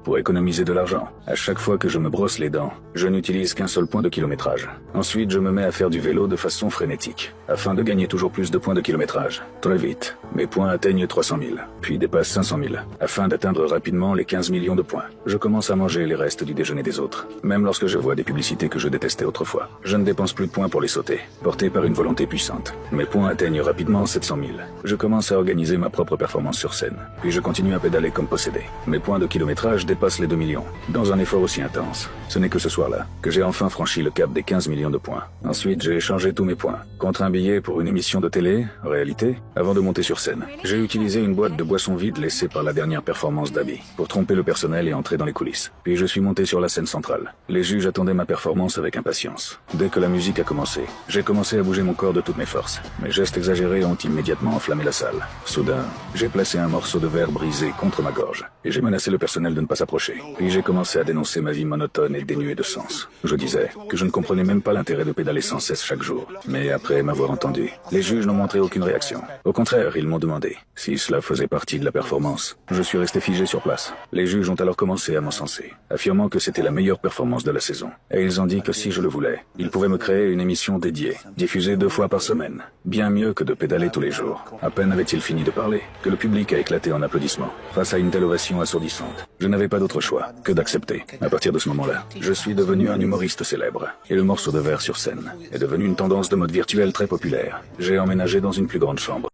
pour économiser de l'argent. À chaque fois que je me brosse les dents, je n'utilise qu'un seul point de kilométrage. Ensuite, je me mets à faire du vélo de façon frénétique, afin de gagner toujours plus de points de kilométrage. Très vite, mes points atteignent 300 000, puis dépassent 500 000, afin d'atteindre rapidement les 15 millions de points. Je commence à manger les restes du déjeuner des autres, même lorsque je vois des publicités que je détestais autrefois. Je ne dépense plus de points pour les sauter, porté par une volonté puissante. Mes points atteignent rapidement 700 000. Je commence à organiser ma propre performance sur scène, puis je continue à pédaler comme possédé. Mes points de kilométrage dépassent les 2 millions, dans un effort aussi intense. Ce n'est que ce soir-là que j'ai enfin franchi le cap des 15 millions de points. Ensuite, j'ai échangé tous mes points contre un billet pour une émission de télé, réalité, avant de monter sur scène. J'ai utilisé une boîte de boissons vide laissée par la dernière performance d'Abby pour tromper le personnel et entrer dans les coulisses. Puis je suis monté sur la scène centrale. Les juges attendaient ma performance avec impatience. Dès que la musique a commencé, j'ai commencé à bouger mon corps de toutes mes forces. Mes gestes exagérés ont immédiatement enflammé la salle. Soudain, j'ai placé un morceau de verre brisé contre ma gorge et j'ai menacé le personnel de ne pas s'approcher. Puis j'ai commencé à dénoncer ma vie monotone et dénuée de sens. Je disais que je ne comprenais même pas l'intérêt de pédaler sans cesse chaque jour. Mais après m'avoir entendu, les juges n'ont montré aucune réaction. Au contraire, ils m'ont demandé si cela faisait partie de la performance. Je suis resté figé sur place. Les juges ont alors commencé à m'encenser, affirmant que c'était la meilleure performance de la saison. Et ils ont dit que si je le voulais, ils pouvaient me créer une émission dédiée, diffusée 2 fois par semaine. Bien mieux que de pédaler tous les jours. À peine avait-il fini de parler que le public a éclaté en applaudissements. Face à une telle ovation assourdissante, je n'avais pas d'autre choix que d'accepter. À partir de ce moment-là, je suis devenu un humoriste célèbre. Et le morceau de verre sur scène est devenu une tendance de mode virtuel très populaire. J'ai emménagé dans une plus grande chambre.